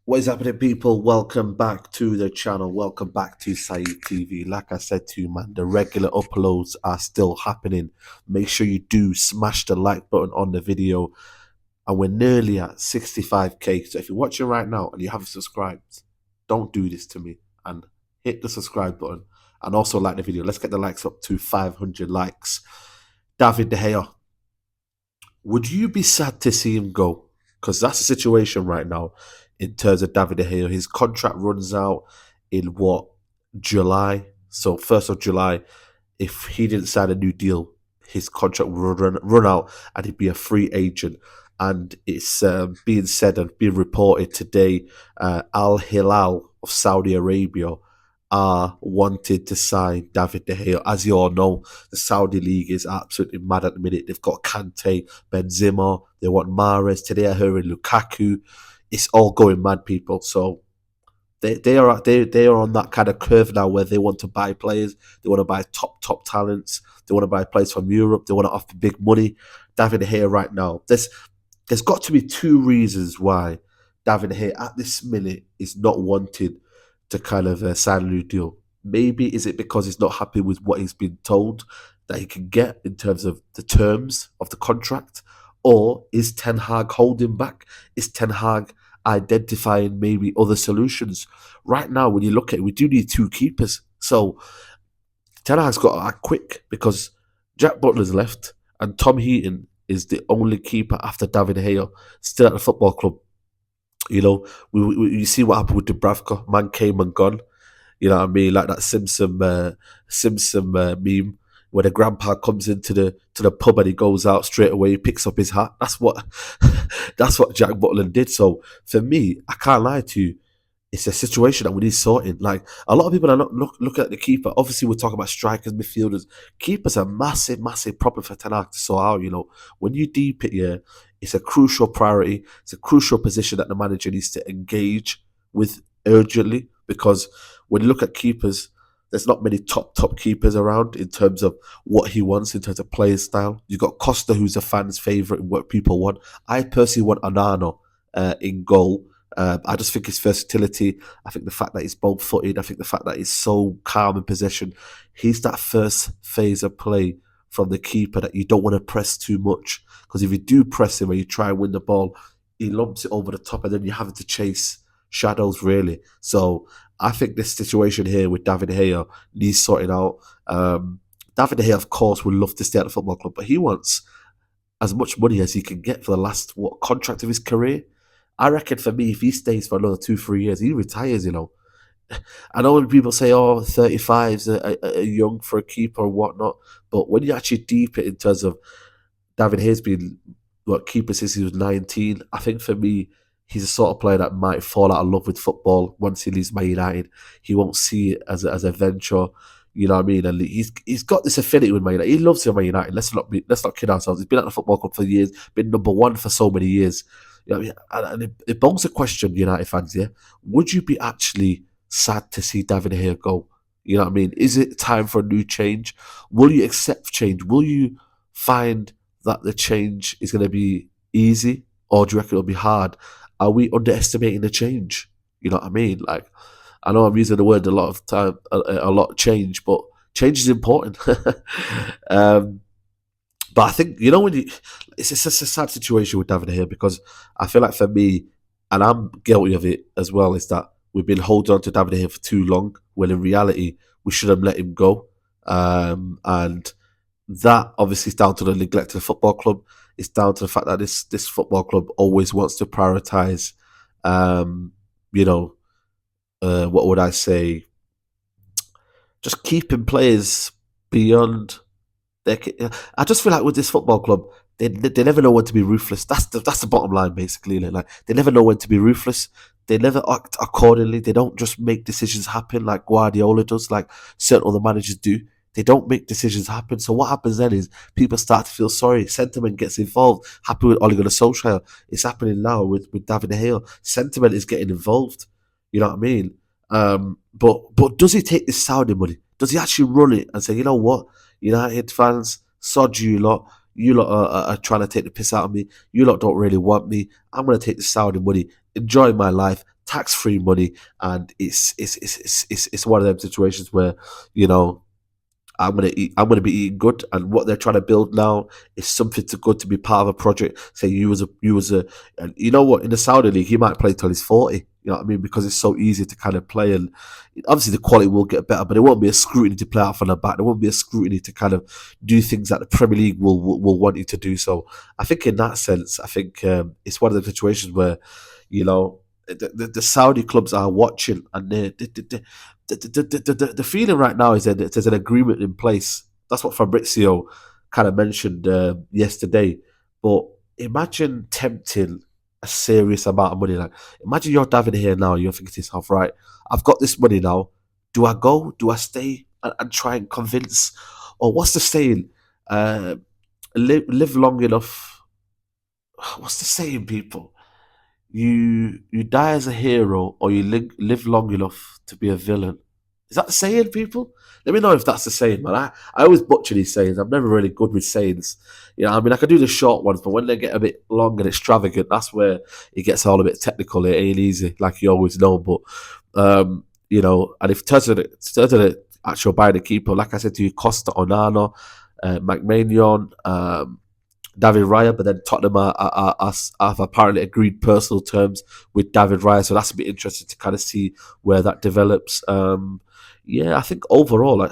What is happening, people? Welcome back to the channel. Welcome back to Saeed TV. Like I said to you, man, the regular uploads are still happening. Make sure you do smash the like button on the video. And we're nearly at 65k. So if you're watching right now and you haven't subscribed, don't do this to me. And hit the subscribe button. And also like the video. Let's get the likes up to 500 likes. David De Gea. Would you be sad to see him go? Because that's the situation right now in terms of David De Gea. His contract runs out in what, July? So 1st of July, if he didn't sign a new deal, his contract would run out and he'd be a free agent. And it's being said and being reported today, Al-HILAL of Saudi Arabia are wanted to sign David De Gea. As you all know, the Saudi league is absolutely mad at the minute. They've got Kante, Benzema, they want Mahrez. Today I heard Lukaku. It's all going mad, people. So they are on that kind of curve now where they want to buy players. They want to buy top talents. They want to buy players from Europe. They want to offer big money. David De Gea right now. There's got to be two reasons why David De Gea at this minute is not wanted to kind of sign a new deal. Maybe is it because he's not happy with what he's been told that he can get in terms of the terms of the contract, or is Ten Hag holding back? Is Ten Hag identifying maybe other solutions? Right now, when you look at it, we do need two keepers. So Ten Hag's got to act quick because Jack Butler's left and Tom Heaton is the only keeper after David De Gea still at the football club. You know, you see what happened with Dubravka. Man came and gone. You know what I mean? Like that Simpson meme where the grandpa comes into the pub and he goes out straight away, he picks up his hat. That's what that's what Jack Butland did. So for me, I can't lie to you, it's a situation that we need sorting. Like a lot of people are not looking at the keeper. Obviously, we're talking about strikers, midfielders. Keepers are massive problem for Ten Hag to sort out. You know, when you deep it, yeah, it's a crucial priority. It's a crucial position that the manager needs to engage with urgently because when you look at keepers, there's not many top keepers around in terms of what he wants in terms of playing style. You've got Costa, who's a fan's favourite and what people want. I personally want Onana in goal. I just think his versatility, I think the fact that he's both-footed, I think the fact that he's so calm in possession, he's that first phase of play from the keeper that you don't want to press too much. Because if you do press him and you try and win the ball, he lumps it over the top and then you're having to chase shadows, really. So I think this situation here with David De Gea needs sorting out. David De Gea, of course, would love to stay at the football club, but he wants as much money as he can get for the last contract of his career. I reckon for me, if he stays for another 2-3 years, he retires, you know. I know when people say, oh, 35's young for a keeper or whatnot, but when you actually deep it in terms of David Hayes being keeper since he was 19, I think for me, he's a sort of player that might fall out of love with football once he leaves Man United. He won't see it as a venture, you know what I mean? And he's got this affinity with Man United. He loves Man United. Let's not kid ourselves. He's been at the football club for years, been number one for so many years. You know what I mean? And it begs the question, United fans, yeah, would you be actually sad to see David De Gea go? You know what I mean? Is it time for a new change? Will you accept change? Will you find that the change is going to be easy, or do you reckon it'll be hard? Are we underestimating the change? You know what I mean? Like, I know I'm using the word a lot of time, a lot of change, but change is important. But I think, you know, it's just a sad situation with David here because I feel like for me, and I'm guilty of it as well, is that we've been holding on to David here for too long, when in reality, we should have let him go. And that obviously is down to the neglect of the football club. It's down to the fact that this football club always wants to prioritise, you know, what would I say, just keeping players beyond. I just feel like with this football club, they never know when to be ruthless. That's the bottom line, basically. Like they never know when to be ruthless. They never act accordingly. They don't just make decisions happen like Guardiola does, like certain other managers do. They don't make decisions happen. So what happens then is people start to feel sorry. Sentiment gets involved. Happy with Ole Gunnar Solskjaer. It's happening now with David De Gea. Sentiment is getting involved. You know what I mean? But does he take this Saudi money? Does he actually run it and say, you know what, United fans, sod you lot. You lot are trying to take the piss out of me. You lot don't really want me. I'm gonna take the Saudi money, enjoy my life, tax-free money, and it's one of them situations where, you know, I'm gonna eat. I'm gonna be eating good, and what they're trying to build now is something to good to be part of a project. Say you was a, and you know what? In the Saudi league, he might play till he's 40. You know what I mean? Because it's so easy to kind of play, and obviously the quality will get better, but it won't be a scrutiny to play out from the back. There won't be a scrutiny to kind of do things that the Premier League will want you to do. So I think in that sense, I think it's one of the situations where, you know, the Saudi clubs are watching, and the feeling right now is that there's an agreement in place. That's what Fabrizio kind of mentioned yesterday. But imagine tempting a serious amount of money. Like, imagine you're David here now. You're thinking to yourself, right? I've got this money now. Do I go? Do I stay and try and convince? Or what's the saying? Uh, live long enough. What's the saying, people? You die as a hero, or you live long enough to be a villain. Is that the saying, people? Let me know if that's the saying, man. I always butcher these sayings. I'm never really good with sayings. You know, I mean, I can do the short ones, but when they get a bit long and extravagant, that's where it gets all a bit technical. It ain't easy, like you always know. But you know, and if turns to the actual buying the keeper, like I said to you, Costa, Onana, McMahon, David Raya, but then Tottenham have apparently agreed personal terms with David Raya, so that's a bit interesting to kind of see where that develops. Yeah, I think overall,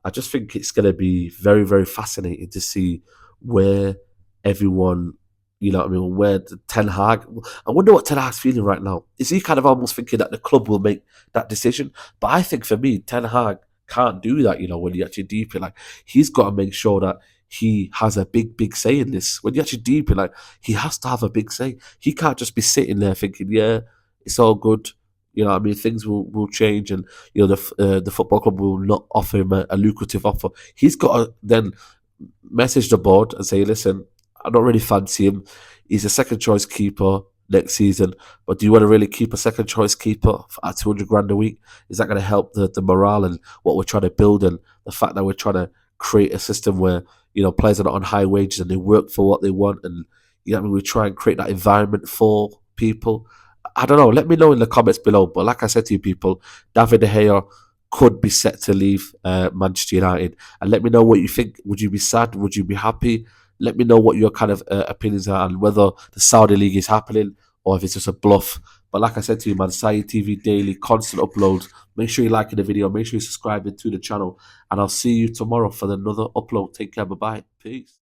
I just think it's going to be very, very fascinating to see where everyone, you know what I mean, where the Ten Hag, I wonder what Ten Hag's feeling right now. Is he kind of almost thinking that the club will make that decision? But I think for me, Ten Hag can't do that, you know, when you actually deep it. Like, he's got to make sure that he has a big, big say in this. When you actually deep it, like, he has to have a big say. He can't just be sitting there thinking, yeah, it's all good. You know what I mean? Things will change, and you know the football club will not offer him a lucrative offer. He's got to then message the board and say, listen, I don't really fancy him. He's a second choice keeper next season, but do you want to really keep a second choice keeper at 200 grand a week? Is that going to help the morale and what we're trying to build, and the fact that we're trying to create a system where, you know, players are not on high wages and they work for what they want, and you know what I mean, we try and create that environment for people. I don't know. Let me know in the comments below. But like I said to you, people, David De Gea could be set to leave Manchester United, and let me know what you think. Would you be sad? Would you be happy? Let me know what your kind of opinions are, and whether the Saudi League is happening or if it's just a bluff. But like I said to you, man, Saeed TV daily, constant uploads. Make sure you like the video. Make sure you subscribe to the channel, and I'll see you tomorrow for another upload. Take care. Bye bye. Peace.